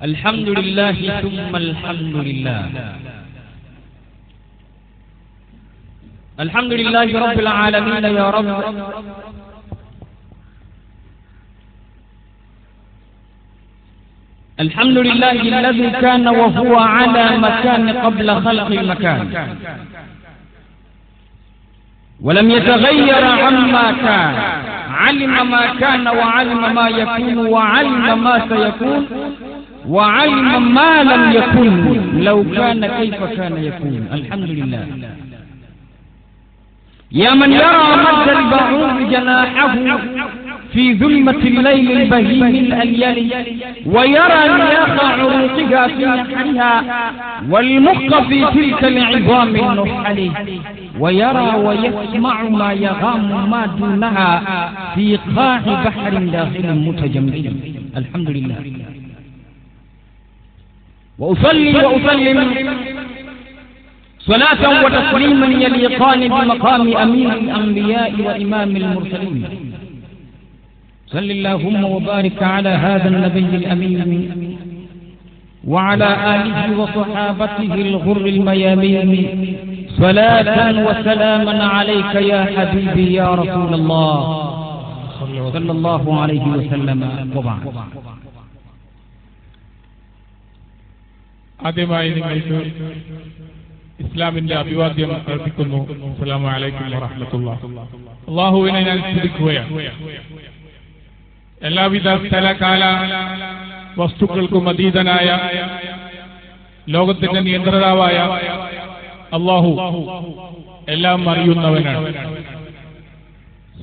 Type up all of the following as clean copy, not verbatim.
Alhamdulillah thumma alhamdulillah. Alhamdulillah rabbil alamin ya Rabb. الحمد لله الذي كان وهو على مكان قبل خلق المكان ولم يتغير عما كان علم ما كان وعلم ما يكون وعلم ما سيكون وعلم ما لم يكن لو كان كيف كان يكون. الحمد لله. يا من يرى مد البعوض جناحه في ظلمة الليل البهيم الأليل ويرى نياخ عروقها في نحرها والمخ في تلك العظام النحل ويرى ويسمع ما يغام ما دونها في قاع بحر داخل متجمد. الحمد لله. وأصلي وأسلم صلاة وتسليما يليقان بمقام أمين الأنبياء وإمام المرسلين. صل اللهم وبارك على هذا النبي الأمين وعلى آله وصحابته الغر الميامين صلاة وسلاما عليك يا حبيبي يا رسول الله صلى الله عليه وسلم وبعد. ആദ്യമായി നിങ്ങൾക്ക് ഇസ്ലാമിന്റെ അഭിവാദ്യം അർപ്പിക്കുന്നു. അസ്സലാമു അലൈക്കും വറഹ്മത്തുള്ളാഹി. അല്ലാഹുവിനെ ഞാൻ സ്തുതിക്കുകയാണ്. എല്ലാവിധ സ്ഥലകാല വസ്തുക്കൾക്കും അതീതനായ ലോകത്തിന്റെ നിയന്ത്രതാവായ അല്ലാഹു എല്ലാം അറിയുന്നവനാണ്.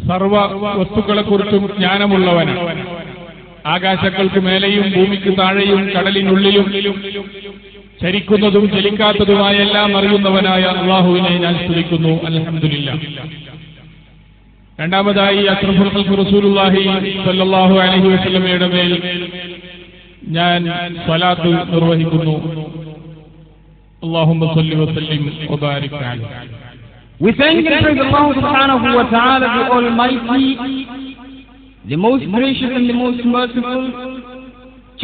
സർവ വസ്തുക്കളെക്കുറിച്ചും ജ്ഞാനമുള്ളവനാണ്. ആകാശങ്ങൾക്ക് മേലെയും ഭൂമിക്ക് താഴെയും കടലിനുള്ളിലും ചരിക്കുന്നതും ചലിക്കാത്തതുമായ എല്ലാം അറിയുന്നവനായ അല്ലാഹുവിനെ ഞാൻ സ്തുതിക്കുന്നു. അൽഹംദുലില്ലാഹ്. രണ്ടാമതായി അഷ്റഫുൽ ഖൽഖ് റസൂലുള്ളാഹി സ്വല്ലല്ലാഹു അലൈഹി വസല്ലമയുടെ മേൽ ഞാൻ സ്വലാത്ത് നിർവഹിക്കുന്നു. അല്ലാഹുമ്മ സ്വല്ലി വസല്ലിം വബാരിക് അലൈഹി. We thank and praise Allah subhanahu wa ta'ala, the Almighty, the most gracious and the most merciful.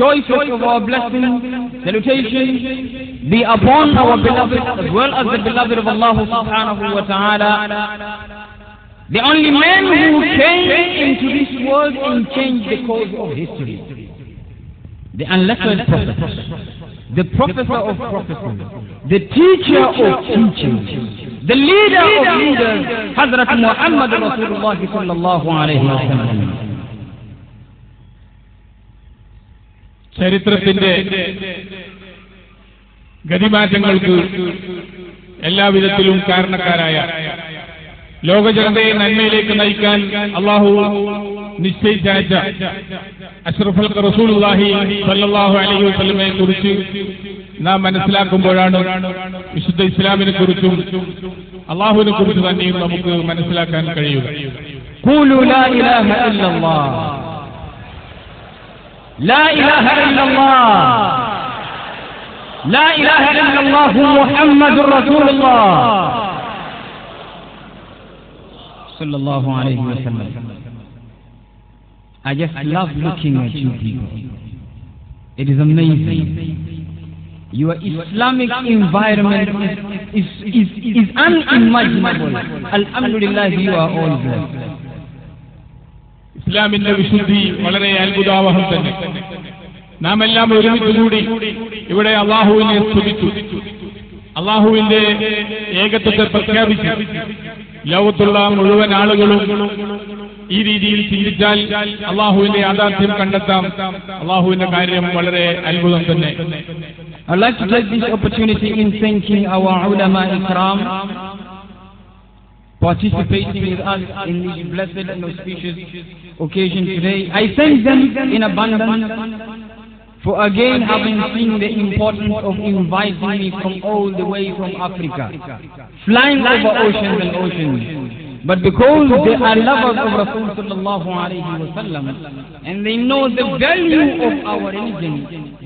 Choices of our blessings, salutations be upon our beloved as well as the beloved of Allah subhanahu wa ta'ala, the only man who came into this world and changed the course of history, the unlettered prophet, the professor of prophecy, the teacher of teachers, the leader of leaders, Hazrat Muhammad Rasulullah sallallahu alayhi wa sallam. ചരിത്രത്തിന്റെ ഗതിമാറ്റങ്ങൾക്ക് എല്ലാവിധത്തിലും കാരണക്കാരായ ലോകജനതയെ നന്മയിലേക്ക് നയിക്കാൻ അല്ലാഹു നിശ്ചയിച്ചയച്ച അഷ്റഫുൽ ഖൽഖ് റസൂലുള്ളാഹി സ്വല്ലല്ലാഹു അലൈഹി വസല്ലമയെ കുറിച്ച് നാം മനസ്സിലാക്കുമ്പോഴാണ് വിശുദ്ധ ഇസ്ലാമിനെ കുറിച്ചും അല്ലാഹുവിനെ കുറിച്ച് തന്നെയും നമുക്ക് മനസ്സിലാക്കാൻ കഴിയുക. ഖൂലു ലാ ഇലാഹ ഇല്ലല്ലാഹ് لا إله إلا الله لا إله إلا الله محمد رسول الله صلى الله عليه وسلم. I just love looking at you people. It is amazing. Your Islamic environment is unimaginable. Alhamdulillah, you are all blessed. ഇസ്ലാമിന്റെ വിശുദ്ധി വളരെ അത്ഭുതാവഹം തന്നെ. നാം എല്ലാം ഒരുമിച്ചുകൂടി ഇവിടെ അല്ലാഹുവിനെ സ്തുതിച്ചു, അല്ലാഹുവിന്റെ ഏകത്വത്തെ പ്രഖ്യാപിച്ചു. ലോകത്തുള്ള മുഴുവൻ ആളുകളും ഈ രീതിയിൽ ചിന്തിച്ചാൽ അല്ലാഹുവിന്റെ യാഥാർത്ഥ്യം കണ്ടെത്താം. അല്ലാഹുവിന്റെ കാര്യം വളരെ അത്ഭുതം തന്നെ. I'd like to take this opportunity in thanking our ulama ikram participating with us in this blessed and auspicious occasion today. I thank them in abundance for again having seen the importance of inviting me from all the way from Africa, flying over oceans and oceans. But because they are lovers of Rasul sallallahu alayhi wa sallam and they know the value of our religion,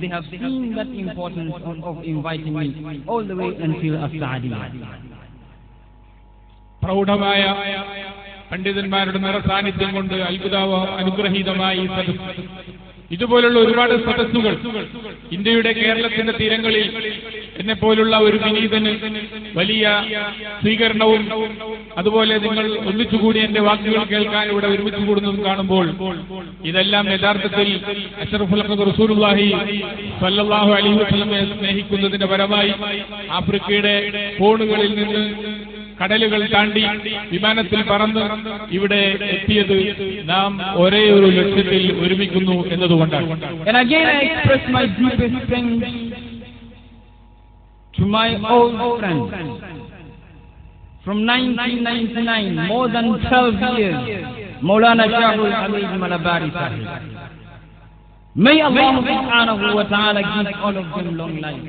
they have seen that importance of inviting me all the way until As-Saadiyah. പ്രൗഢമായ പണ്ഡിതന്മാരുടെ നിറസാന്നിധ്യം കൊണ്ട് അത്ഭുതാവ അനുഗ്രഹീതമായി ഇതുപോലുള്ള ഒരുപാട് സദസ്സുകൾ ഇന്ത്യയുടെ കേരളത്തിന്റെ തീരങ്ങളിൽ എന്നെ പോലുള്ള ഒരു വിനീതന് വലിയ സ്വീകരണവും അതുപോലെ നിങ്ങൾ ഒന്നിച്ചുകൂടി എന്റെ വാക്കുകൾ കേൾക്കാൻ ഇവിടെ ഒരുമിച്ച് കൂടുന്നതും കാണുമ്പോൾ ഇതെല്ലാം യഥാർത്ഥത്തിൽ അഷ്റഫുൽ ഖൽഖ് റസൂലുള്ളാഹി സ്വല്ലല്ലാഹു അലൈഹി വസല്ലമയെ സ്നേഹിക്കുന്നതിന്റെ പരമായി ആഫ്രിക്കയുടെ കോണുകളിൽ നിന്ന് കടലുകൾ താണ്ടി വിമാനത്തിൽ പറന്ന് ഇവിടെ എത്തിയത് നാം ഒരേ ഒരു ലക്ഷ്യത്തിൽ ഒരുമിക്കുന്നു എന്നതുകൊണ്ടാണ്. And again I express my deepest thanks to my old friend from 1999, more than 12 years, Maulana Shahul Hamid Malabari Sahib. May Allah subhanahu wa ta'ala give all of them long life.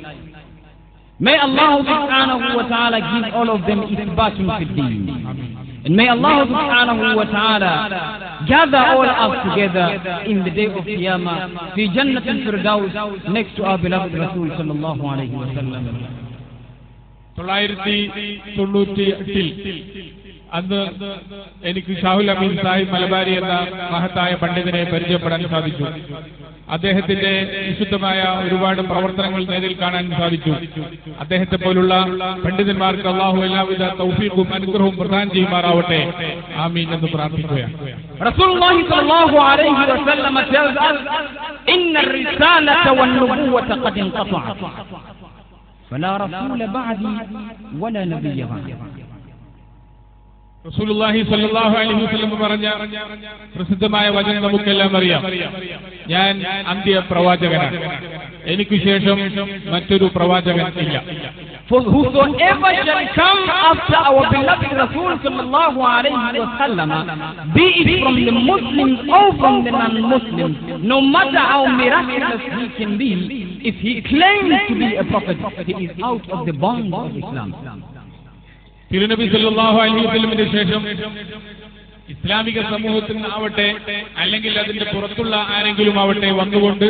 May Allah subhanahu wa ta'ala give all of them ithbatun fi deen. And may Allah subhanahu wa ta'ala gather all us together in the day of Qiyamah fi Jannatul Firdaus next to our beloved Rasul sallallahu alayhi wa sallam. 1998 അന്ന് എനിക്ക് ഷാഹുൽ അമീൻ സാഹിബ് മലബാരി എന്ന മഹത്തായ പണ്ഡിതനെ പരിചയപ്പെടാൻ സാധിച്ചു. അദ്ദേഹത്തിന്റെ വിശുദ്ധമായ ഒരുപാട് പ്രവർത്തനങ്ങൾ നേരിൽ കാണാൻ സാധിച്ചു. അദ്ദേഹത്തെ പോലുള്ള പണ്ഡിതന്മാർക്ക് അല്ലാഹു എല്ലാവിധ തൗഫീഖും അനുഗ്രഹവും പ്രദാനം ചെയ്യുമാറാവട്ടെ. ആമീൻ എന്ന് പ്രാർത്ഥിക്കുകയാണ്. റസൂലുള്ളാഹി സ്വല്ലല്ലാഹു അലൈഹി വസല്ലം tells us inna ar-risalata wan-nubuwwata qad inqata'at fala rasula ba'di wala nabiyya ba'di. റസൂലുള്ളാഹി സ്വല്ലല്ലാഹു അലൈഹി വസല്ലം പറഞ്ഞ പ്രസിദ്ധമായ വചനം നമുക്കെല്ലാം അറിയാം. ഞാൻ അന്ത്യ പ്രവാചകനാണ്, എനിക്ക് ശേഷം മറ്റൊരു പ്രവാചകൻ ഇല്ല. For whosoever shall come after our beloved Rasul sallallahu alayhi wa sallam, be it from the Muslims or from the non-Muslims, no matter how miraculous he can be, if he claims to be a prophet, he is out of the bounds of Islam. തിരുനബി സല്ലല്ലാഹു അലൈഹി വസല്ലമിന്റെ ശേഷം ഇസ്ലാമിക സമൂഹത്തിനാവട്ടെ അല്ലെങ്കിൽ അതിന്റെ പുറത്തുള്ള ആരെങ്കിലും ആവട്ടെ വന്നുകൊണ്ട്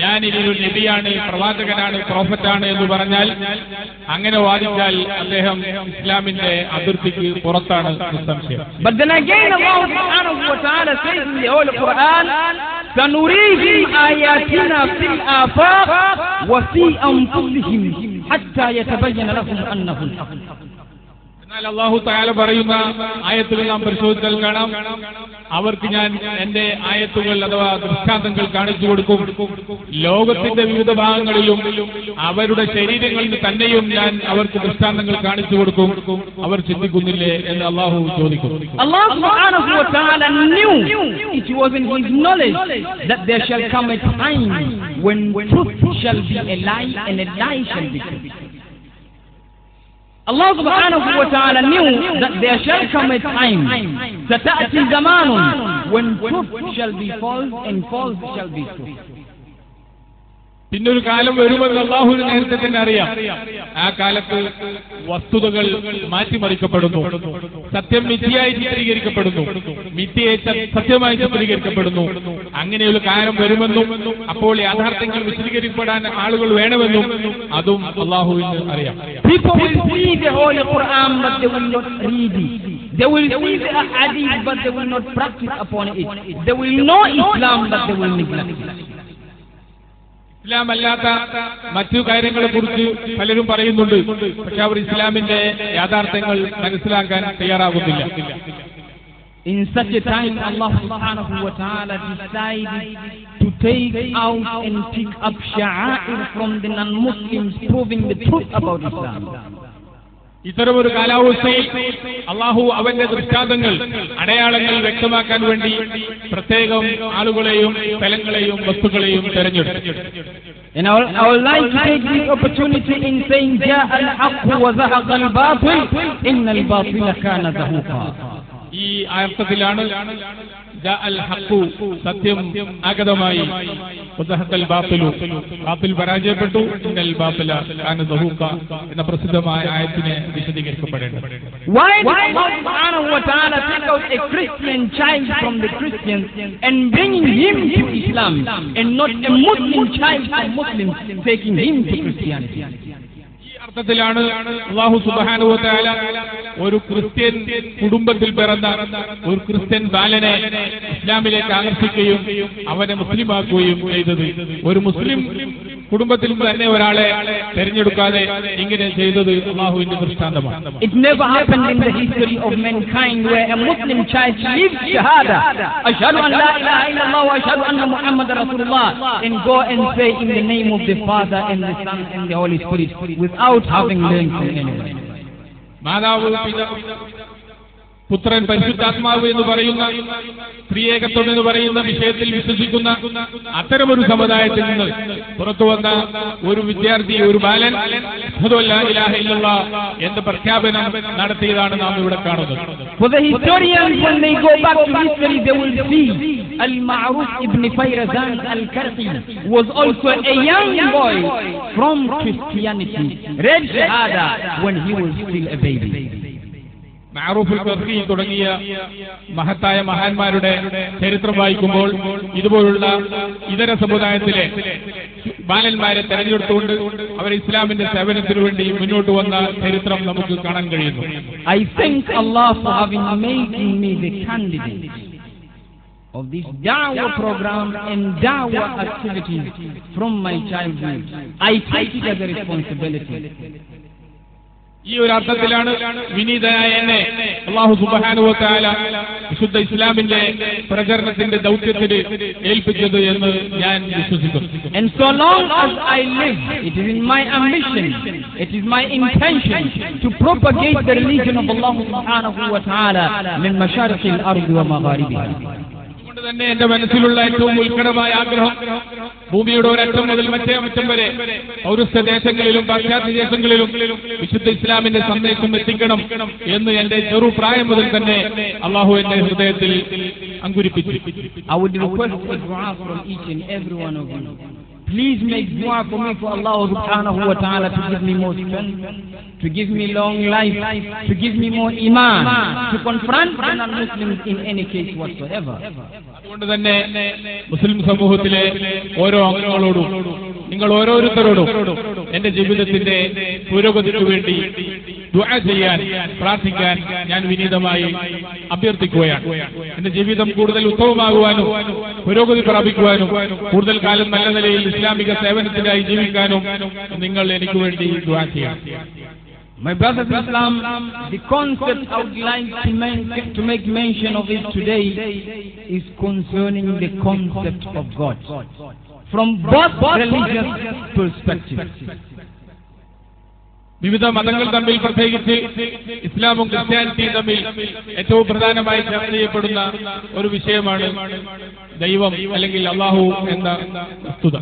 ഞാൻ ഇതൊരു നബിയാണ്, പ്രവാചകനാണ്, പ്രോഫറ്റാണ് എന്ന് പറഞ്ഞാൽ, അങ്ങനെ വാദിച്ചാൽ അദ്ദേഹം ഇസ്ലാമിന്റെ അതിർത്തിക്ക് പുറത്താണ് നിസ്സംശയം. But then again Allah subhanahu wa ta'ala says in the Holy Quran, سنريهم آياتنا في الآفاق وفي أنفسهم حتى يتبين لهم أنه الحق. എന്നാൽ അല്ലാഹു തആല പറയുന്ന ആയത്തുകൾ നാം പരിശോധിച്ചാൽ കാണാം, അവർക്ക് ഞാൻ എന്റെ ആയത്തുകൾ അഥവാ ദൃഷ്ടാന്തങ്ങൾ കാണിച്ചു കൊടുക്കും. ലോകത്തിന്റെ വിവിധ ഭാഗങ്ങളിലും അവരുടെ ശരീരങ്ങളിൽ തന്നെയും ഞാൻ അവർക്ക് ദൃഷ്ടാന്തങ്ങൾ കാണിച്ചു കൊടുക്കും. അവർ ചിന്തിക്കുന്നില്ലേ എന്ന് അല്ലാഹു ചോദിക്കും. Allah subhanahu wa ta'ala knew it was in his knowledge that there shall come a time when truth shall be a lie and a lie shall be truth. Allah subhanahu wa ta'ala knew that there shall come a time, sata'ati zamanun, when truth shall be false and false shall be truth. പിന്നൊരു കാലം വരുമെന്ന് അല്ലാഹുവിന് നേരത്തെ തന്നെ അറിയാം. ആ കാലത്ത് വസ്തുതകൾ മാറ്റിമറിക്കപ്പെടുന്നു, സത്യം മിഥ്യയായി ചിത്രീകരിക്കപ്പെടുന്നു, മിഥ്യയെ സത്യമായി ചിത്രീകരിക്കപ്പെടുന്നു. അങ്ങനെയൊരു കാലം വരുമെന്നും അപ്പോൾ യാഥാർത്ഥ്യങ്ങൾ വിശദീകരിക്കപ്പെടാൻ ആളുകൾ വേണമെന്നും അതും അല്ലാഹുവിന് അറിയാം. People will see the Holy Quran but they will not read it. They will see the hadith but they will not practice upon it. They will know Islam but they will neglect it. ഇസ്ലാം അല്ലാത്ത മറ്റു കാര്യങ്ങളെ കുറിച്ച് പലരും പറയുന്നുണ്ട്, പക്ഷെ അവർ ഇസ്ലാമിന്റെ യാഥാർത്ഥ്യങ്ങൾ മനസ്സിലാക്കാൻ തയ്യാറാകുന്നില്ല. In such a time, Allah subhanahu wa ta'ala decided to take out and pick up sha'air from the non-Muslims proving the truth about Islam. ഇത്തരമൊരു കാലാവസ്ഥയിൽ അല്ലാഹു അവന്റെ ദൃഷ്ടാന്തങ്ങൾ, അടയാളങ്ങൾ വ്യക്തമാക്കാൻ വേണ്ടി പ്രത്യേകം ആളുകളെയും സ്ഥലങ്ങളെയും വസ്തുക്കളെയും തെരഞ്ഞെടുത്തു. And I would like to take this opportunity in saying جاء الحق وزهق الباطل إن الباطل كان زهوقا. ഈ അർത്ഥത്തിലാണ് സത്യം ആഗതമായി, ബാത്തിൽ പരാജയപ്പെട്ടു, എന്ന പ്രസിദ്ധമായ ആയത്തിനെ വിശദീകരിക്കപ്പെടേണ്ടത്. Why did Allah subhanahu wa ta'ala take out a Christian child from the Christians and bringing him to Islam and not a Muslim child from Muslims taking him to Christianity? അർത്ഥത്തിലാണ് അല്ലാഹു സുബ്ഹാനഹു വ തആല ഒരു ക്രിസ്ത്യൻ കുടുംബത്തിൽ പിറന്ന ഒരു Christian ബാലനെ ഇസ്ലാമിലേക്ക് ആകർഷിക്കുകയും അവനെ മുസ്ലിമാക്കുകയും ചെയ്തത്. ഒരു മുസ്ലിം കുടുംബത്തിൽ തന്നെ ഒരാളെ തെരഞ്ഞെടുക്കാതെ ഇങ്ങനെ ചെയ്തത് അല്ലാഹുവിന്റെ ദൃഷ്ടാന്തമാണ്. It never happened in the history of mankind where a Muslim child lives shahada, ashhadu an la ilaha illallah wa ashhadu anna Muhammadar Rasulullah, and go and say in the name of the Father and the Son and the Holy Spirit without having learned from anyone. മാതാവ്, പുത്രൻ, പരിശുദ്ധാത്മാവ് എന്ന് പറയുന്ന ത്രിയേകത്വം എന്ന് പറയുന്ന വിഷയത്തിൽ വിശ്വസിക്കുന്ന അത്തരമൊരു സമുദായത്തിൽ നിന്ന് പുറത്തു വന്ന ഒരു വിദ്യാർത്ഥി, ഒരു ബാലൻ അഷ്ഹദു അല്ലാ ഇലാഹ ഇല്ലല്ലാഹ് എന്ന പ്രഖ്യാപനം നടത്തിയതാണ് നാം ഇവിടെ കാണുന്നത്. For the historians, when they go back to history, they will see Al-Ma'ruf ibn Fayrazan al-Karhi was also a young boy from Christianity, read Shahada when he was still a baby. മഅറൂഫുൽ ഖർഖി തുടങ്ങിയ മഹത്തായ മഹാന്മാരുടെ ചരിത്രം വായിക്കുമ്പോൾ ഇതുപോലുള്ള ഇതര സമുദായത്തിലെ ബാലന്മാരെ തെരഞ്ഞെടുത്തുകൊണ്ട് അവർ ഇസ്ലാമിന്റെ സേവനത്തിനു വേണ്ടി മുന്നോട്ട് വന്ന ചരിത്രം നമുക്ക് കാണാൻ കഴിയുന്നു. I thank Allah for having made me the candidate of this da'wah program and da'wah activities from my childhood. I take it as a responsibility. ഈ ഒരു അർത്ഥത്തിലാണ് വിനീതനായ എന്നെ അല്ലാഹു സുബ്ഹാനഹു വ തആല വിശുദ്ധ ഇസ്ലാമിന്റെ പ്രചരണത്തിന്റെ ദൗത്യത്തിന് ഏൽപ്പിച്ചത് എന്ന് ഞാൻ വിശ്വസിക്കുന്നു. And so long as I live, it is in my ambition, it is my intention to propagate the religion of Allah subhanahu wa ta'ala min mashariki al-ardi wa magharibiha. തന്നെ എന്റെ മനസ്സിലുള്ള ഏറ്റവും ഉത്കടമായ ആഗ്രഹം ഭൂമിയുടെ ഒരറ്റം മുതൽ മറ്റേ അറ്റം വരെ പൗരസ്ത്യ ദേശങ്ങളിലും പാശ്ചാത്യ ദേശങ്ങളിലും വിശുദ്ധ ഇസ്ലാമിന്റെ സന്ദേശം എത്തിക്കണം എന്ന് എന്റെ ചെറുപ്രായം മുതൽ തന്നെ അല്ലാഹു എന്റെ ഹൃദയത്തിൽ അങ്കുരിപ്പിച്ചു. I would request a dua from each and every one of you. Please make dua for me for Allah subhanahu wa ta'ala to give me more strength, to give me long life, to give me more iman, to confront the non-Muslims in any case whatsoever. അതുകൊണ്ട് തന്നെ മുസ്ലിം സമൂഹത്തിലെ ഓരോ അംഗങ്ങളോടും നിങ്ങൾ ഓരോരുത്തരോടും എന്റെ ജീവിതത്തിന്റെ പുരോഗതിക്ക് വേണ്ടി ദുആ ചെയ്യാൻ, പ്രാർത്ഥിക്കാൻ ഞാൻ വിനീതമായി അഭ്യർത്ഥിക്കുകയാണ്. എന്റെ ജീവിതം കൂടുതൽ ഉത്തമമാകുവാനും പുരോഗതി പ്രാപിക്കുവാനും കൂടുതൽ കാലം നല്ല നിലയിൽ ഇസ്ലാമിക സേവനത്തിനായി ജീവിക്കാനും നിങ്ങൾ എനിക്ക് വേണ്ടി ദുആ ചെയ്യണം. My brothers in Islam, the concept I would like to make mention of it today is concerning the concept of God from both religious perspectives. വിവിധ മതങ്ങൾ തമ്മിൽ, പ്രത്യേകിച്ച് ഇസ്ലാമും ക്രിസ്ത്യാനിറ്റിയും തമ്മിൽ ഏറ്റവും പ്രധാനമായി ചർച്ച ചെയ്യപ്പെടുന്ന ഒരു വിഷയമാണ് ദൈവം അല്ലെങ്കിൽ അല്ലാഹു എന്ന വസ്തുത.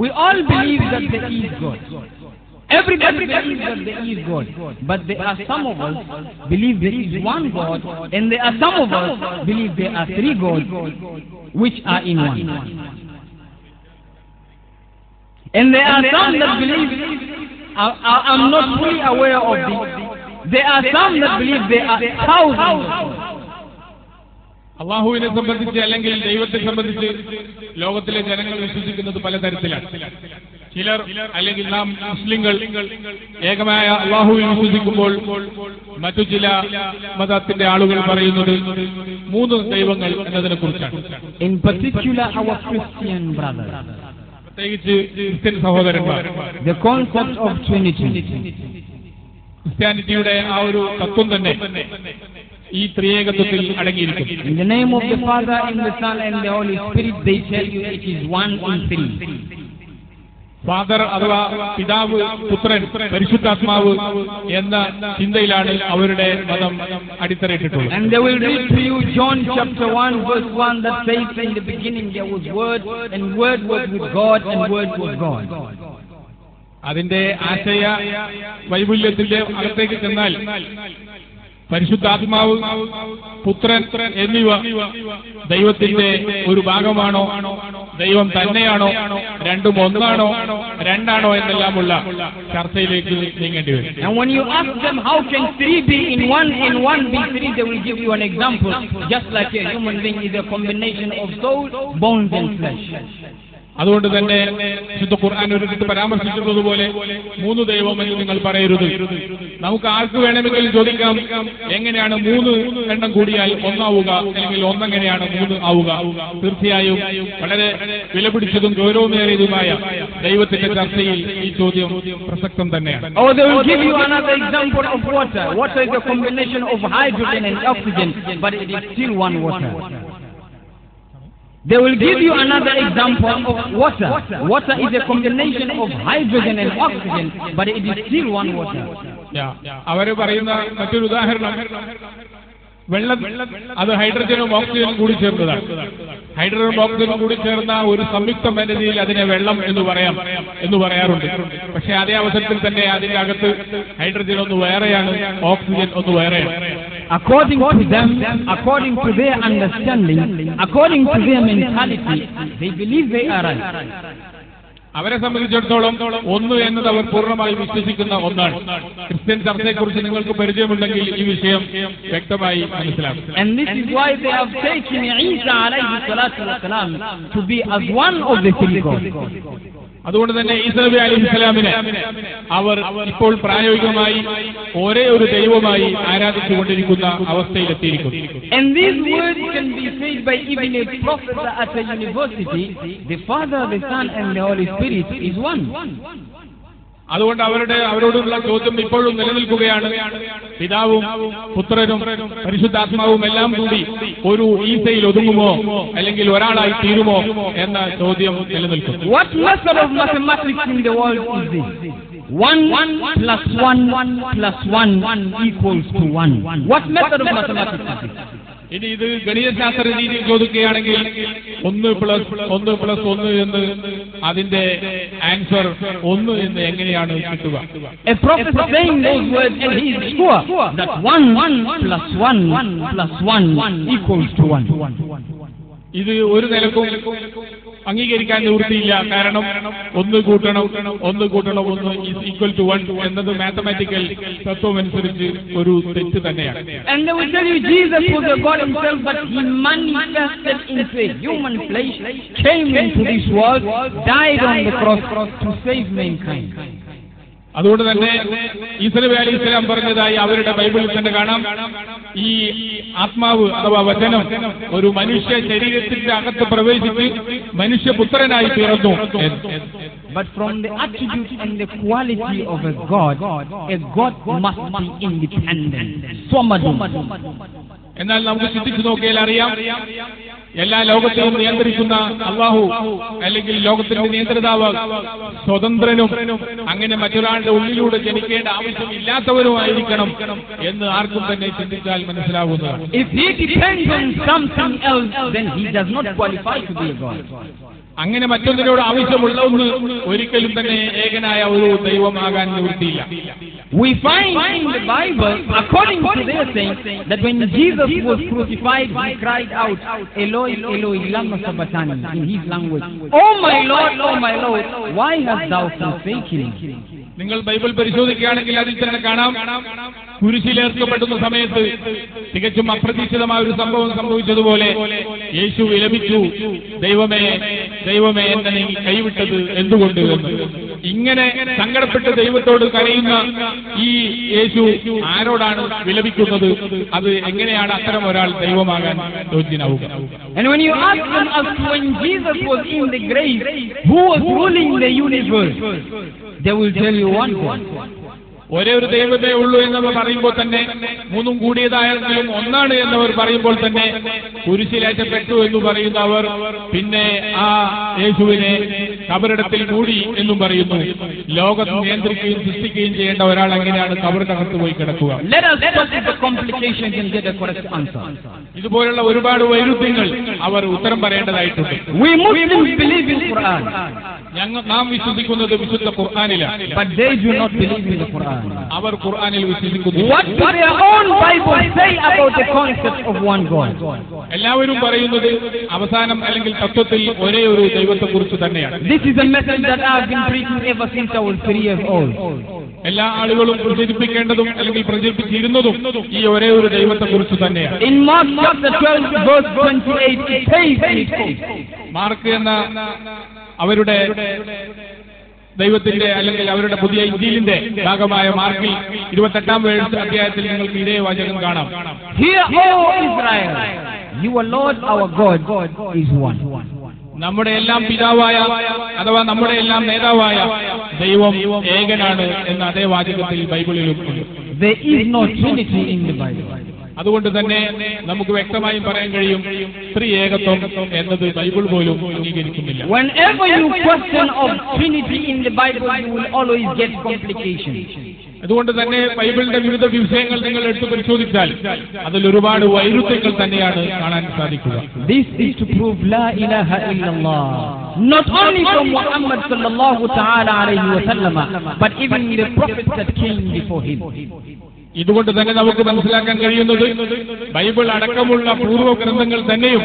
We all believe that there is God. Everybody believes that there is God, but there are some of us believe there is one God, and there are some of us believe there are three gods which are in one. And there are some that believe, I'm not fully aware of this, there are some that believe there are thousands of gods. അള്ളാഹുവിനെ സംബന്ധിച്ച് അല്ലെങ്കിൽ ദൈവത്തെ സംബന്ധിച്ച് ലോകത്തിലെ ജനങ്ങൾ വിശ്വസിക്കുന്നത് പലതരത്തിലാണ്. ചിലർ അല്ലെങ്കിൽ നാം മുസ്ലിങ്ങൾ ഏകമായ അള്ളാഹുവിൽ വിശ്വസിക്കുമ്പോൾ മറ്റു ചില മതത്തിന്റെ ആളുകൾ പറയുന്നത് 3 ദൈവങ്ങൾ എന്നതിനെ കുറിച്ചാണ്. In particular our Christian brothers, പ്രത്യേകിച്ച് ക്രിസ്ത്യൻ സഹോദരന്മാർ, the concept of Trinity, ക്രിസ്ത്യാനിറ്റിയുടെ ആ ഒരു തത്വം തന്നെ ഈ ത്രിയേകത്വത്തിൽ അടങ്ങിയിരിക്കുന്നു. In the name of the Father and the Son and the Holy Spirit, they tell you it is one in three. Father അഥവാ പിതാവ്, പുത്രൻ, പരിശുദ്ധാത്മാവ് എന്ന ചിന്തയിലാണ് അവരുടെ മതം അടിത്തറയിട്ടിട്ടുള്ളത്. And they will read to you John chapter 1 verse 1 that says, in the beginning there was Word, and Word was with God, and Word was God. അതിന്റെ ആശയ വൈപുല്യത്തിന്റെ അകത്തേക്ക് ചെന്നാൽ പരിശുദ്ധാത്മാവ്, പുത്രൻ എന്നിവ ദൈവത്തിന്റെ ഒരു ഭാഗമാണോ, ദൈവം തന്നെയാണോ, രണ്ടും ഒന്നാണോ, രണ്ടാണോ എന്നെല്ലാമുള്ള ചർച്ചയിലേക്ക് നീങ്ങേണ്ടി വരും. And when you ask them how can 3 be in 1 and 1 be 3, they will give you an example. Just like a human being is a combination of soul, bones and flesh. അതുകൊണ്ട് തന്നെ വിശുദ്ധ ഖുർആൻ ഒരിടത്ത് പരാമർശിച്ചിട്ടുള്ളതുപോലെ 3 ദൈവം എന്ന് നിങ്ങൾ പറയരുത്. നമുക്ക് ആർക്ക് വേണമെങ്കിലും ചോദിക്കാം, എങ്ങനെയാണ് 3 എണ്ണം കൂടിയാൽ 1 ആവുക, അല്ലെങ്കിൽ 1 എങ്ങനെയാണ് 3 ആവുക? തീർച്ചയായും വളരെ വിലപിടിച്ചതും ഗൗരവമേറിയതുമായ ദൈവത്തിന്റെ ചർച്ചയിൽ ഈ ചോദ്യം പ്രസക്തം തന്നെയാണ്. Or they will give you another example of water. Water is a combination of hydrogen and oxygen, but it is still one water. They will give you another example of water. Water is a combination of hydrogen and oxygen, but it is still one water. അവര് പറയുന്ന മറ്റൊരു ഉദാഹരണം, വെള്ളം അത് ഹൈഡ്രജനും ഓക്സിജനും കൂടി ചേർന്നതാണ്. ഹൈഡ്രജനും ഓക്സിജനും കൂടി ചേർന്ന ഒരു സംയുക്ത മേഖലയിൽ അതിനെ വെള്ളം എന്ന് പറയാറുണ്ട്. പക്ഷെ അതേ അവസരത്തിൽ തന്നെ അതിന്റെ അകത്ത് ഹൈഡ്രജൻ ഒന്ന് വേറെയാണ്, ഓക്സിജൻ ഒന്ന് വേറെയാണ്. According to them, according to their understanding, according to their mentality, they believe they are right. അവരെ സംബന്ധിച്ചിടത്തോളം 1 എന്നത് അവർ പൂർണ്ണമായി വിശ്വസിക്കുന്ന ഒന്നാണ്. ക്രിസ്ത്യൻ ചർച്ചയെക്കുറിച്ച് നിങ്ങൾക്ക് പരിചയമുണ്ടെങ്കിൽ ഈ വിഷയം വ്യക്തമായി മനസ്സിലാക്കും. And this is why they have taken Isa alayhi salatu wasalam to be as one of the three gods. അതുകൊണ്ട് തന്നെ ഈസാ നബി അലൈഹിസ്സലാമിനെ അവർ ഇപ്പോൾ പ്രായോഗികമായി ഒരേ ഒരു ദൈവമായി ആരാധിച്ചുകൊണ്ടിരിക്കുന്ന അവസ്ഥയിലെത്തിയിരിക്കുന്നു. And these words can be said by even a professor at a university. The Father, the Son, and the Holy Spirit is one. അതുകൊണ്ട് അവരോടുള്ള ചോദ്യം ഇപ്പോഴും നിലനിൽക്കുകയാണ്. പിതാവും പുത്രനും പരിശുദ്ധാത്മാവും എല്ലാം കൂടി ഒരു ഈസയിൽ ഒതുങ്ങുമോ, അല്ലെങ്കിൽ ഒരാളായി തീരുമോ എന്ന ചോദ്യം നിലനിൽക്കുന്നു. What method of mathematics in the world is this? 1 plus 1 plus 1 equals to 1. What method of mathematics is this? ഇനി ഇത് ഗണിതശാസ്ത്ര രീതിയിൽ ചോദിക്കുകയാണെങ്കിൽ 1 + 1 എന്ന് അതിന്റെ ആൻസർ 1 എന്ന് എങ്ങനെയാണ് കിട്ടുക? A professor saying those words and he is sure that 1 plus 1 plus 1 equals to 1. ഇത് ഒരു നിലക്കും അംഗീകരിക്കാൻ നിവൃത്തിയില്ല. കാരണം 1 കൂട്ടണം 1 ഈസ് ഈക്വൽ ടു 1 എന്നത് മാത്തമാറ്റിക്കൽ തത്വമനുസരിച്ച് ഒരു തെറ്റ് തന്നെയാണ്. And they will tell you Jesus was a God himself, but he manifested into a human flesh, came into this world, died on the cross to save mankind. അതുകൊണ്ട് തന്നെ ഈസാ നബി അലൈഹിസ്സലാം പറഞ്ഞതായി അവരുടെ ബൈബിളിൽ തന്നെ കാണാം, ഈ ആത്മാവ് അഥവാ വചനം ഒരു മനുഷ്യ ശരീരത്തിന്റെ അകത്ത് പ്രവേശിച്ച് മനുഷ്യപുത്രനായി തീർന്നു. But from the attribute and the quality of a God must be independent. എന്നാൽ നമുക്ക് ചിന്തിച്ചു നോക്കിയാൽ അറിയാം, എല്ലാ ലോകത്തെയും നിയന്ത്രിക്കുന്ന അല്ലാഹു, അല്ലെങ്കിൽ ലോകത്തിന്റെ നിയന്ത്രിതാവ് സ്വതന്ത്രനും അങ്ങനെ മറ്റൊരാളുടെ ഉള്ളിലൂടെ ജനിക്കേണ്ട ആവശ്യമില്ലാത്തവരുമായിരിക്കണം എന്ന് ആർക്കും തന്നെ ചിന്തിച്ചാൽ മനസ്സിലാവുന്നതാണ്. If he depends on something else, then he does not qualify to be a God. അങ്ങനെ മറ്റൊന്നിനോട് ആവശ്യമുള്ള ഒന്ന് ഒരിക്കലും തന്നെ ഏകനായ ഒരു ദൈവമാകാൻ നിവൃത്തിയില്ല. We find in the Bible, according to their saying, that when Jesus was crucified, he cried out, Eloi, Eloi, lama sabachthani, in his language, Oh my Lord, why hast thou forsaken me? നിങ്ങൾ Bible പരിശോധിക്കുകയാണെങ്കിൽ അതിൽ തന്നെ കാണാം, കുരിശിലേർക്കപ്പെടുന്ന സമയത്ത് തികച്ചും അപ്രതീക്ഷിതമായ ഒരു സംഭവം സംഭവിച്ചതുപോലെ യേശു വിലപിച്ചു, ദൈവമേ ദൈവമേ എന്നെ നീ കൈവിട്ടത് എന്തുകൊണ്ട് എന്ന്. ഇങ്ങനെ സങ്കടപ്പെട്ട് ദൈവത്തോട് കരയുന്ന ഈ യേശു ആരോടാണ് വിലപിക്കുന്നത്? അത് എങ്ങനെയാണ് അത്തരം ഒരാൾ ദൈവമാകാൻ യോഗ്യനാവുക? And when you ask them as to when Jesus was in the grave, who was ruling the universe, they will tell you one God. ഒരേ ഒരു ദൈവമേ ഉള്ളൂ എന്നവർ പറയുമ്പോൾ തന്നെ, 3 കൂടിയതായെങ്കിലും ഒന്നാണ് എന്നവർ പറയുമ്പോൾ തന്നെ, കുരിശിലേറ്റപ്പെട്ടു എന്ന് പറയുന്ന അവർ പിന്നെ ആ യേശുവിനെ കബറിടത്തിൽ മൂടി എന്നും പറയുന്നു. ലോകം നിയന്ത്രിക്കുകയും സൃഷ്ടിക്കുകയും ചെയ്യേണ്ട ഒരാൾ എങ്ങനെയാണ് കബറിനകത്ത് പോയി കിടക്കുക? ഇതുപോലുള്ള ഒരുപാട് വൈരുദ്ധ്യങ്ങൾ അവർ ഉത്തരം പറയേണ്ടതായിട്ടുണ്ട്. നാം വിശ്വസിക്കുന്നത് വിശുദ്ധ ഖുർആനിലാണ്. But they do not believe in the Quran. അവർ ഖുർആനിൽ വിശ്വസിക്കുന്നു. What does their own Bible say about the concept of one God? എല്ലാവരും പറയുന്നത് അവസാനം അല്ലെങ്കിൽ തത്വത്തിൽ ഒരേ ഒരു ദൈവത്തെക്കുറിച്ച് തന്നെയാണ്. This is a message that I have been preaching ever since I was 3 years old. എല്ലാ ആളുകളും പ്രചരിപ്പിക്കേണ്ടതും അല്ലെങ്കിൽ പ്രചരിപ്പിച്ചിരുന്നതും ഈ ഒരേ ഒരു ദൈവത്തെക്കുറിച്ച് തന്നെയാണ്. In Mark chapter 12 verse 28 it says, mark എന്ന അവരുടെ ദൈവത്തിന്റെ അല്ലെങ്കിൽ അവരുടെ പുതിയ ഇഞ്ചീലിന്റെ ഭാഗമായ മാർക്കിൽ 28-ാം അധ്യായത്തിൽ നിങ്ങൾക്ക് ഇതേ വാചകം കാണാം. Hear, O Israel, your Lord our God is one. നമ്മുടെ എല്ലാം പിതാവായ അഥവാ നമ്മുടെ എല്ലാം നേതാവായ ദൈവം ഏകനാണ് എന്ന അതേ വാചകത്തിൽ ബൈബിളിലും ഉണ്ട്. There is no Trinity in the Bible. അതുകൊണ്ട് തന്നെ നമുക്ക് വ്യക്തമായും പറയാൻ കഴിയും ത്രിയേകത്വം എന്നത് ബൈബിൾ പോലും അംഗീകരിക്കുന്നില്ല. Whenever you question of Trinity in the Bible, you will always get complications. അതുകൊണ്ട് തന്നെ ബൈബിളിന്റെ വിവിധ വിഷയങ്ങൾ നിങ്ങൾ എടുത്തു പരിശോധിച്ചാൽ അതിൽ ഒരുപാട് വൈരുദ്ധ്യങ്ങൾ തന്നെയാണ് കാണാൻ സാധിക്കുക. This is to prove la ilaha illallah, not only from Muhammad sallallahu ta'ala alayhi wa sallam, but even the prophets that came before him. ഇതുകൊണ്ട് തന്നെ നമുക്ക് മനസ്സിലാക്കാൻ കഴിയുന്നത് ബൈബിൾ അടക്കമുള്ള പൂർവ്വ ഗ്രന്ഥങ്ങൾ തന്നെയും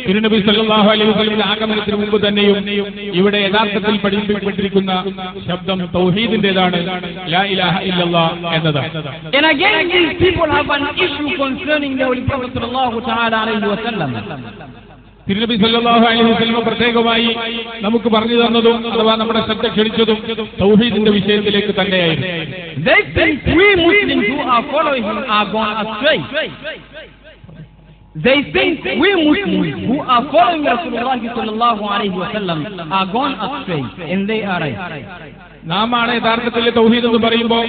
തിരുനബി സല്ലല്ലാഹു അലൈഹി വസല്ലമിന്റെ ആഗമനത്തിന് മുമ്പ് തന്നെയും ഇവിടെ യഥാർത്ഥത്തിൽ പഠിപ്പിക്കപ്പെട്ടിരിക്കുന്ന ശബ്ദം തൗഹീദിന്റേതാണ്, ലാ ഇലാഹ ഇല്ലല്ലാഹ് എന്നതാണ്. And again these people have an issue concerning the Holy Prophet sallallahu ta'ala alayhi wa sallam. തിരുനബി സല്ലല്ലാഹു അലൈഹി വസല്ലം പ്രത്യേകമായി നമുക്ക് പറഞ്ഞു തന്നതും അഥവാ നമ്മുടെ ശ്രദ്ധ ക്ഷണിച്ചതും തൗഹീദിന്റെ വിഷയത്തിലേക്ക് തന്നെയായിരുന്നു. They think we Muslims who are following him are gone astray. They think we Muslims who are following Rasulullah sallallahu alayhi wa sallam are gone astray, and they are right. നാമാണ് യഥാർത്ഥത്തിൽ തൗഹീദ് എന്ന് പറയുമ്പോൾ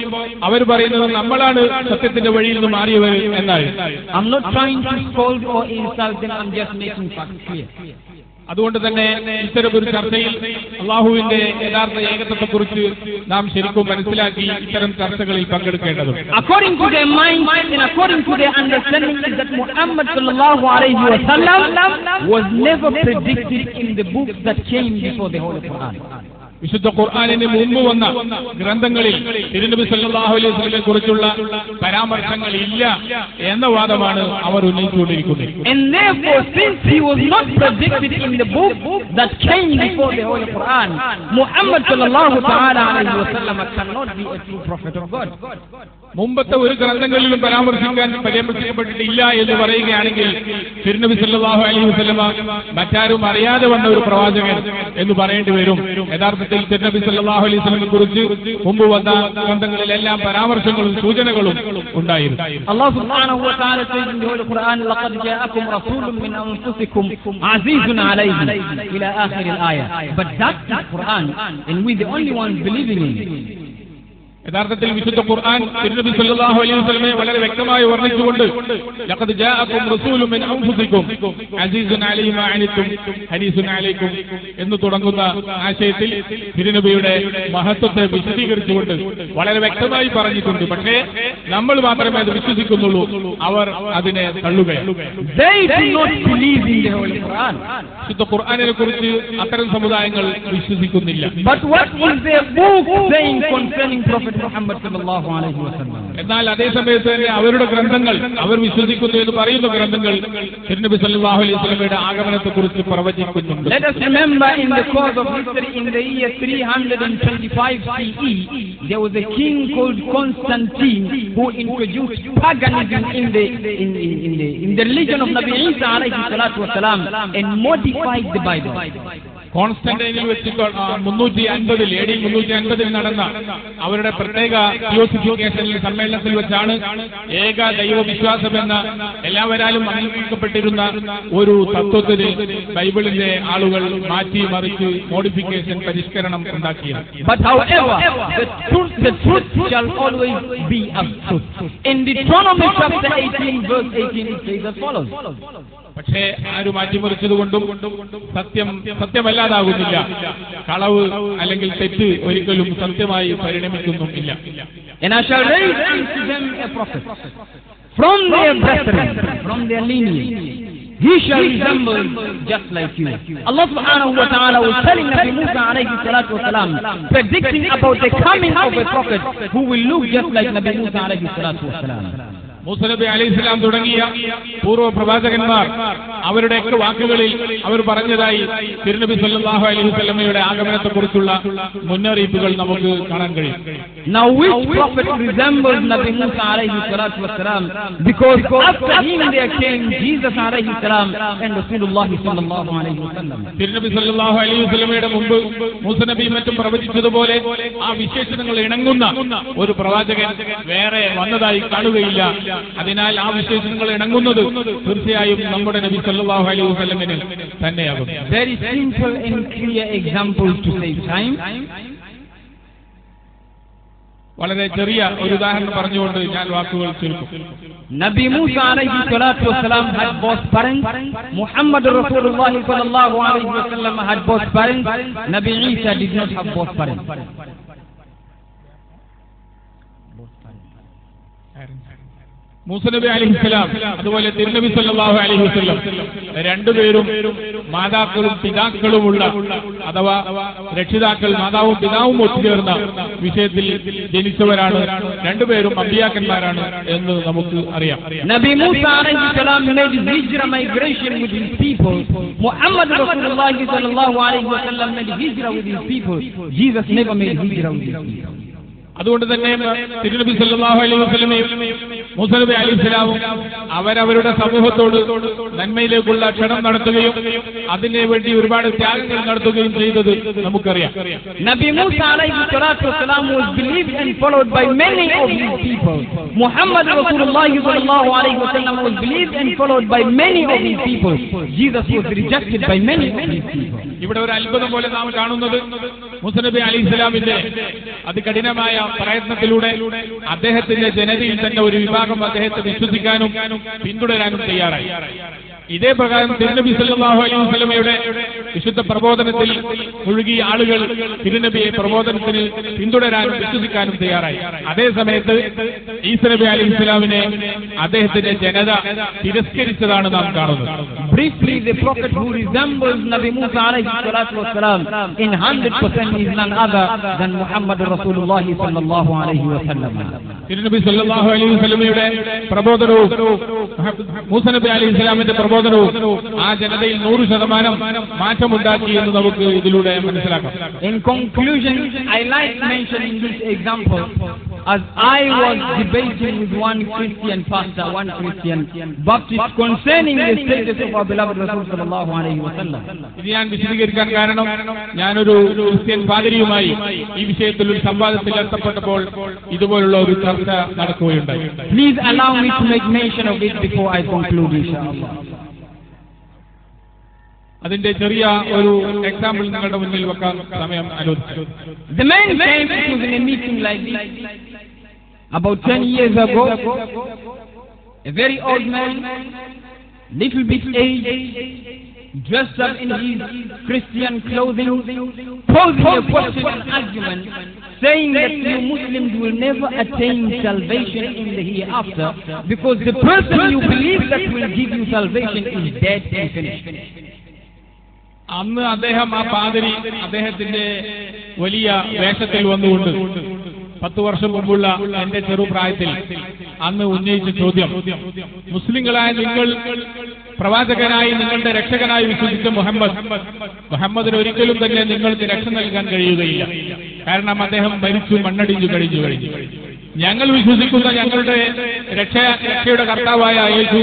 അവർ പറയുന്നത് നമ്മളാണ് സത്യത്തിന്റെ വഴിയിൽ നിന്ന് മാറിയവർ എന്നാണ്. I'm not trying to scold or insult them, I'm just making facts clear. അതുകൊണ്ട് തന്നെ ഇത്തരമൊരു ചർച്ചയിൽ അള്ളാഹുവിന്റെ യഥാർത്ഥ ഏകത്വത്തെക്കുറിച്ച് നാം ശരിക്കും മനസ്സിലാക്കി ഇത്തരം ചർച്ചകളിൽ പങ്കെടുക്കേണ്ടതുണ്ട്. According to their mind and according to their understanding is that Muhammad sallallahu alayhi wa sallam was never predicted in the books that came before the Holy Quran. വിശുദ്ധ ഖുർആനിന് മുമ്പ് വന്ന ഗ്രന്ഥങ്ങളിൽ തിരുനബി സല്ലല്ലാഹു അലൈഹി വസല്ലമയെ കുറിച്ചുള്ള പരാമർശങ്ങൾ ഇല്ല എന്ന വാദമാണ് അവർ ഉന്നയിച്ചുകൊണ്ടിരിക്കുന്നത്. And therefore, since he was not predicted in the book that came before the Holy Quran, Muhammad sallallahu ta'ala alayhi wa sallam cannot be a true prophet of God. മുമ്പത്തെ ഒരു ഗ്രന്ഥങ്ങളിലും പരാമർശിക്കപ്പെട്ടിട്ടില്ല എന്ന് പറയുകയാണെങ്കിൽ തിരുനബി സല്ലല്ലാഹു അലൈഹി വസല്ലമ മറ്റാരും അറിയാതെ വന്ന ഒരു പ്രവാചകൻ എന്ന് പറയേണ്ടി വരും. യഥാർത്ഥത്തിൽ തിരുനബി സല്ലല്ലാഹു അലൈഹി വസല്ലമയെ കുറിച്ച് മുമ്പ് വന്ന ഗ്രന്ഥങ്ങളിലെല്ലാം പരാമർശങ്ങളും സൂചനകളും ഉണ്ടായിരുന്നു. അല്ലാഹു സുബ്ഹാനഹു വ തആല says in the Holy Quran, لقد جاءكم رسول من أنفسكم عزيز عليه إلى آخر الآية. But that's the Quran, and we the only ones believing in it. യഥാർത്ഥത്തിൽ വിശുദ്ധ ഖുർആൻ തിരുനബി സല്ലല്ലാഹു അലൈഹി വസല്ലമയെ വളരെ വ്യക്തമായി വർണ്ണിച്ചുകൊണ്ട് ലഖദ് ജാഅകും റസൂലുൻ മിൻ അൻഫുസികും അസീസുൻ അലൈഹി മാ അനിതും ഹരീസുൻ അലൈക്കും എന്ന് തുടങ്ങുന്ന ആശയത്തിൽ തിരുനബിയുടെ മഹത്വത്തെ വിശദീകരിച്ചുകൊണ്ട് വളരെ വ്യക്തമായി പറഞ്ഞിട്ടുണ്ട്. പക്ഷേ നമ്മൾ മാത്രമേ അത് വിശ്വസിക്കുന്നുള്ളൂ, അവർ അതിനെ തള്ളുകയാണ്. വിശുദ്ധ ഖുർആനിനെ കുറിച്ച് അത്തരം സമുദായങ്ങൾ വിശ്വസിക്കുന്നില്ല. Muhammad sallallahu alayhi wa sallam. എന്നാൽ അതേ സമയത്ത് തന്നെ അവരുടെ ഗ്രന്ഥങ്ങൾ അവർ വിശ്വസിക്കുന്നു എന്ന് പറയുന്ന ഗ്രന്ഥങ്ങൾ തിരുനബി സല്ലല്ലാഹു അലൈഹി വസല്ലമയുടെ ആഗമനത്തെക്കുറിച്ച് പ്രവചിക്കുന്നുണ്ട്. Let us remember in the course of history in the year 325 CE there was a king called Constantine who introduced paganism in the religion of Nabi Isa alayhi salatu wasalam and modified the Bible. കോൺസ്റ്റന്റൈനിൽ വെച്ച് 350 നടന്ന അവരുടെ പ്രത്യേക തിയോസിഫിക്കേഷനിൽ സമ്മേളനത്തിൽ വെച്ചാണ് ഏക ദൈവവിശ്വാസം എന്ന എല്ലാവരാലും അംഗീകരിക്കപ്പെട്ടിരുന്ന ഒരു തത്വത്തിന് ബൈബിളിന്റെ ആളുകൾ മാറ്റി മറിച്ച് മോഡിഫിക്കേഷൻ പരിഷ്കരണം ഉണ്ടാക്കിയത്. But however, the truth shall always be absolute. In Deuteronomy chapter 18 verse 18 it says as follows. പക്ഷേ ആര് മാറ്റിമറിച്ചതുകൊണ്ടും സത്യമല്ലാതാകുന്നില്ല. കളവ് അല്ലെങ്കിൽ തെറ്റ് ഒരിക്കലും സത്യമായി പരിണമിക്കുന്നുമില്ല. And I shall raise unto them a prophet from their brethren, from their lineage. He shall resemble just like you. Allah subhanahu wa ta'ala was telling Nabi Musa alayhi salatu wasalam, predicting about the coming of a prophet who will look just like Nabi Musa alayhi salatu wasalam. Musa നബി അലൈഹിസ്സലാം തുടങ്ങിയ പൂർവ്വ പ്രവാചകന്മാർ അവരുടെയൊക്കെ വാക്കുകളിൽ അവർ പറഞ്ഞതായി തിരുനബി സല്ലല്ലാഹു അലൈഹി വസല്ലമയുടെ ആഗമനത്തെക്കുറിച്ചുള്ള മുന്നറിയിപ്പുകൾ നമുക്ക് കാണാൻ കഴിയും. Now which prophet resembles Nabi Musa alayhi salatu wassalam? Because after him there came Jesus alayhi salam and Rasulullah sallallahu alayhi wasallam. തിരുനബി സല്ലല്ലാഹു അലൈഹി വസല്ലമയുടെ മുമ്പ് മൂസ നബി മറ്റും പ്രവചിച്ചതുപോലെ ആ വിശേഷണങ്ങൾ ഇണങ്ങുന്ന ഒരു പ്രവാചകൻ വേറെ വന്നതായി കാണുകയില്ല. അതിനാൽ ആ വിശേഷണങ്ങൾ ഇണങ്ങുന്നത് തീർച്ചയായും നമ്മുടെ നബി സല്ലല്ലാഹു അലൈഹി വസല്ലമന് തന്നെയാകും. Very simple and clear example to save time. വളരെ ചെറിയ ഒരു ഉദാഹരണം പറഞ്ഞുകൊണ്ട് ഞാൻ വാക്കുകൾ ചുരുക്കും. Nabi Musa alayhi salatu wasalam had both parents. Muhammad Rasulullah sallallahu alayhi wasallam had both parents. Nabi Isa did not have both parents. Musa നബി അലൈഹിസ്സലാം അതുപോലെ തിരുനബി സല്ലല്ലാഹു അലൈഹി വസല്ലം രണ്ടുപേരും മാതാക്കളും പിതാക്കളുമുള്ള അഥവാ രക്ഷിതാക്കൾ മാതാവും പിതാവും ഒത്തുചേർന്ന വിഷയത്തിൽ ജനിച്ചവരാണ്. രണ്ടുപേരും അമ്പിയാക്കന്മാരാണ് എന്ന് നമുക്ക് അറിയാം. നബി മൂസ അലൈഹിസ്സലാം made hijra migration with his people. Muhammad Rasulullah sallallahu alayhi wasallam made hijra with his people. Jesus never made hijra with his people. അതുകൊണ്ട് തന്നെ തിരുനബി സല്ലല്ലാഹു അലൈഹി വസല്ലമയും മൂസ നബി അലൈഹിസ്സലാമും അവരവരുടെ സമൂഹത്തോട് നന്മയിലേക്കുള്ള ക്ഷണം നടത്തുകയും അതിനു വേണ്ടി ഒരുപാട് ത്യാഗങ്ങൾ നടത്തുകയും ചെയ്തത് നമുക്കറിയാം. നബി മൂസ അലൈഹി സ്വലാത്തു വസ്സലാം was believed and followed by many of his people. Muhammad Rasulullah sallallahu alayhi wasallam was believed and followed by many of his people. Jesus was rejected by many of his people. ഇവിടെ ഒരു അത്ഭുതം പോലെ നാം കാണുന്നത് മൂസ നബി അലൈഹിസ്സലാമിന്റെ അതികഠിനമായ പ്രയത്നത്തിലൂടെ അദ്ദേഹത്തിന്റെ ജനതയിൽ തന്നെ ഒരു വിഭാഗം അദ്ദേഹത്തെ വിശ്വസിക്കാനും പിന്തുടരാനും തയ്യാറായി. ഇതേ പ്രകാരം തിരുനബി സല്ലല്ലാഹു അലൈഹി വസല്ലമയുടെ വിശുദ്ധ പ്രബോധനത്തിൽ മുഴുകിയ ആളുകൾ തിരുനബിയെ പ്രബോധനത്തിന് പിന്തുടരാനും വിശ്വസിക്കാനും തയ്യാറായി. അതേ സമയത്ത് ഈസ നബി അലൈഹിസ്സലാമിനെ അദ്ദേഹത്തിന്റെ ജനത തിരസ്കരിച്ചതാണ് നാം കാണുന്നത്. Briefly, the prophet who resembles Nabi Musa alayhi salatu wassalam in 100% is none other than Muhammad Rasulullah sallallahu alayhi wasallam. തിരുനബി സല്ലല്ലാഹു അലൈഹി വസല്ലമയുടെ പ്രബോധനവും മൂസ നബി അലൈഹിസ്സലാമിന്റെ പ്രബോധനവും ആ ജനതയിൽ 100% മാറ്റമുണ്ടാക്കി എന്ന് നമുക്ക് ഇതിലൂടെ മനസ്സിലാക്കാം. In conclusion, I like mentioning this example as I was debating with one Christian pastor, one Christian Baptist concerning the status of our beloved Rasul sallallahu alayhi wasallam. ഇത് ഞാൻ വിശദീകരിക്കാൻ കാരണം ഞാനൊരു ക്രിസ്ത്യൻ പാതിരിയുമായി ഈ വിഷയത്തിൽ ഒരു സംവാദത്തിൽ ഏർപ്പെട്ടപ്പോൾ ഇതുപോലുള്ള ഒരു ചർച്ച നടക്കുകയുണ്ടായി. Please allow me to make mention of it before I conclude, inshallah. അതിന്റെ ചെറിയ ഒരു എക്സാമ്പിൾ നിങ്ങളുടെ മുന്നിൽ വെക്കാൻ സമയം അനുവദിച്ചു. The man came to a meeting like this about 10 years ago. A very old man, little bit aged, dressed up in his Christian clothing, posing a question and argument, saying that you Muslims will never attain salvation in the hereafter because the person you believe that will give you salvation is dead and finished. അന്ന് അദ്ദേഹം ആ പാതിരി അദ്ദേഹത്തിന്റെ വലിയ വേഷത്തിൽ വന്നുകൊണ്ട് 10 വർഷം മുമ്പുള്ള എന്റെ ചെറുപ്രായത്തിൽ അന്ന് ഉന്നയിച്ച ചോദ്യം, മുസ്ലിങ്ങളായ നിങ്ങൾ പ്രവാചകനായി നിങ്ങളുടെ രക്ഷകനായി വിശ്വസിച്ച മുഹമ്മദിന് ഒരിക്കലും തന്നെ നിങ്ങൾക്ക് രക്ഷ നൽകാൻ കഴിയുകയില്ല. കാരണം അദ്ദേഹം മരിച്ചു മണ്ണടിഞ്ഞു കഴിഞ്ഞു. ഞങ്ങൾ വിശ്വസിക്കുന്ന ഞങ്ങളുടെ രക്ഷയുടെ കർത്താവായ യേശു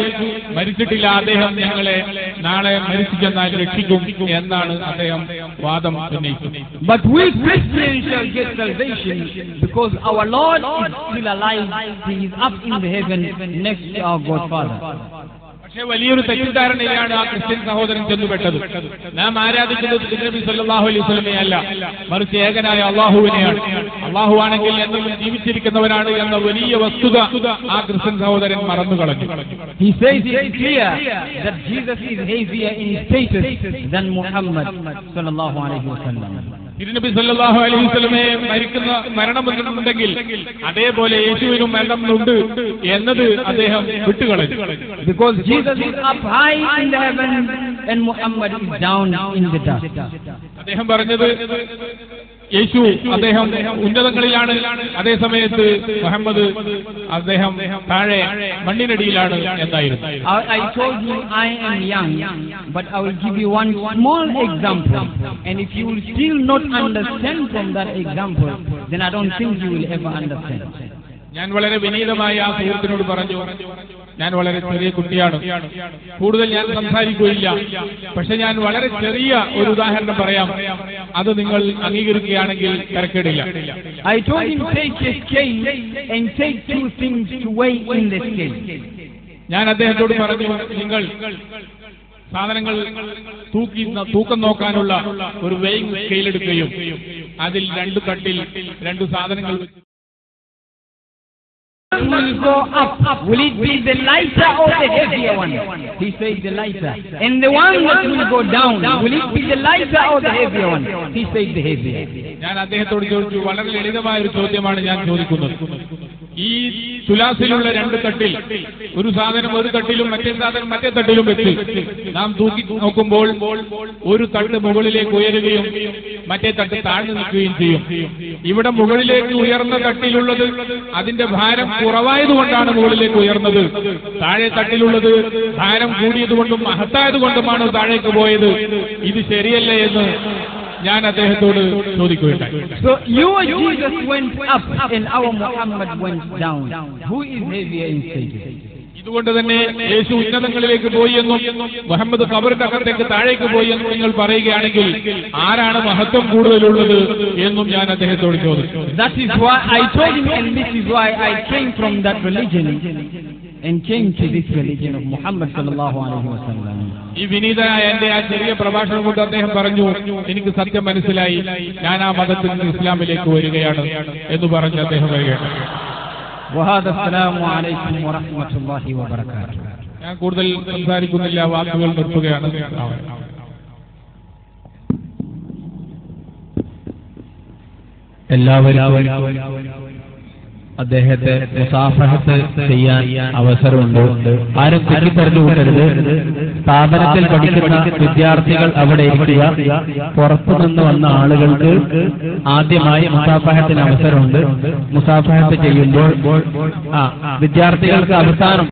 മരിച്ചിട്ടില്ല. അദ്ദേഹം ഞങ്ങളെ നാളെ മരിച്ചു ചെന്നാൽ രക്ഷിക്കും എന്നാണ് അദ്ദേഹം വാദം ഉന്നയിച്ചത്. But we Christians shall get salvation because our Lord is still alive. He is up in the heaven next to our Godfather. പക്ഷേ വലിയൊരു തെറ്റിദ്ധാരണയിലാണ് ആ ക്രിസ്ത്യൻ സഹോദരൻ ചെന്നുപെട്ടത്. നാം ആരാധിക്കുന്നത് തിരുനബി സല്ലല്ലാഹു അലൈഹി വസല്ലമയല്ല, മറിച്ച് ഏകനായ അല്ലാഹുവിനെയാണ്. അല്ലാഹുവാണെങ്കിൽ എന്നും ജീവിച്ചിരിക്കുന്നവനാണ് എന്ന വലിയ വസ്തുത ആ ക്രിസ്ത്യൻ സഹോദരൻ മറന്നുകളഞ്ഞു. He says it clear that Jesus is heavier in status than Muhammad sallallahu alaihi wasallam. തിരുനബി സല്ലല്ലാഹു അലൈഹി വസല്ലമയെ മരണമെന്നുണ്ടെങ്കിൽ അതേപോലെ യേശുവിനും മരണമുണ്ട് എന്നത് അദ്ദേഹം വിട്ടുകളഞ്ഞു. Because Jesus is up high in the heaven and Muhammad is down in the dust. അദ്ദേഹം പറഞ്ഞത് യേശു അദ്ദേഹം ഉന്നതങ്ങളിലാണ്, അതേസമയത്ത് മുഹമ്മദ് അദ്ദേഹം താഴെ മണ്ണിനടിയിലാണ് എന്നായിരുന്നു. I told him I am young, but I will give you one small example, and if you will still not understand from that example, then I don't think you will ever understand. ഞാൻ വളരെ വിനീതമായി ആ സുഹൃത്തിനോട് പറഞ്ഞു, ഞാൻ വളരെ ചെറിയ കുട്ടിയാണ്, കൂടുതൽ ഞാൻ സംസാരിക്കുകയില്ല, പക്ഷെ ഞാൻ വളരെ ചെറിയ ഒരു ഉദാഹരണം പറയാം, അത് നിങ്ങൾ അംഗീകരിക്കുകയാണെങ്കിൽ തരക്കേടില്ല. I told him take a scale and take two things to weigh in the scale. ഞാൻ അദ്ദേഹത്തോട് പറഞ്ഞു, നിങ്ങൾ സാധനങ്ങൾ തൂക്കം നോക്കാനുള്ള ഒരു വെയിങ് സ്കെയിൽ എടുക്കുകയും അതിൽ രണ്ട് തട്ടിൽ രണ്ട് സാധനങ്ങൾ will go up. Will it be the lighter or the heavier one? He said the lighter. And the one that will go down, will it be the lighter or the heavier one? He said the heavier. ഞാൻ അദ്ദേഹത്തോട് ചോദിച്ചു, വളരെ ലളിതമായ ഒരു ചോദ്യമാണ് ഞാൻ ചോദിക്കുന്നത്. ഈ തുലാസിലുള്ള രണ്ട് തട്ടിൽ ഒരു സാധനം ഒരു തട്ടിലും മറ്റേ സാധനം മറ്റേ തട്ടിലും വെച്ച് നാം തൂക്കി നോക്കുമ്പോൾ ഒരു തട്ട് മുകളിലേക്ക് ഉയരുകയും മറ്റേ തട്ട് താഴ്ന്നു നിൽക്കുകയും ചെയ്യും. ഇവിടെ മുകളിലേക്ക് ഉയർന്ന തട്ടിലുള്ളത് അതിന്റെ ഭാരം കുറവായതുകൊണ്ടാണ് മുകളിലേക്ക് ഉയർന്നത്. താഴെ തട്ടിലുള്ളത് ഭാരം കൂടിയതുകൊണ്ടും മഹത്തായതുകൊണ്ടുമാണ് താഴേക്ക് പോയത്. ഇത് ശരിയല്ലേ എന്ന് ഞാൻ അദ്ദേഹത്തോട് ചോദിക്കുകയുണ്ടായി. So your Jesus went up and our Muhammad went down. Who is heavier in status? ഇതുകൊണ്ട് തന്നെ യേശു ഉന്നതങ്ങളിലേക്ക് പോയി എന്നും മുഹമ്മദ് ഖബറിന്റെ അകത്തേക്ക് താഴേക്ക് പോയി എന്നും നിങ്ങൾ പറയുകയാണെങ്കിൽ ആരാണ് മഹത്വം കൂടുതലുള്ളത് എന്നും ഞാൻ അദ്ദേഹത്തോട് ചോദിച്ചു. That is why I told him, and this is why I came from that religion and came to this religion of Muhammad sallallahu alaihi wasallam. ഈ വിനീതനായ എന്റെ ആ ചെറിയ പ്രഭാഷണം കൊണ്ട് അദ്ദേഹം പറഞ്ഞു, എനിക്ക് സത്യം മനസ്സിലായി, ഞാൻ ആ മതത്തിൽ നിന്ന് ഇസ്ലാമിലേക്ക് വരികയാണ് എന്ന് പറഞ്ഞ് അദ്ദേഹം വരികയാണ്. وهذا السلام عليكم ورحمة الله وبركاته. ഞാൻ കൂടുതൽ സംസാരിക്കുന്നില്ല, വാക്കുകൾ നിർത്തുകയാണ്. എല്ലാവരും അദ്ദേഹത്തെ മുസാഫഹത്ത് ചെയ്യാൻ അവസരമുണ്ട്. ആരും തെറ്റിദ്ധരിച്ചു കൂട്ടരുത്. സ്ഥാപനത്തിൽ പഠിക്കുന്ന വിദ്യാർത്ഥികൾ അവിടെ ഇരിക്കുക. പുറത്തുനിന്ന് വന്ന ആളുകൾക്ക് ആദ്യമായി മുസാഫഹത്തിന് അവസരമുണ്ട്. മുസാഫഹത്ത് ചെയ്യുമ്പോൾ വിദ്യാർത്ഥികൾക്ക് അവസാനം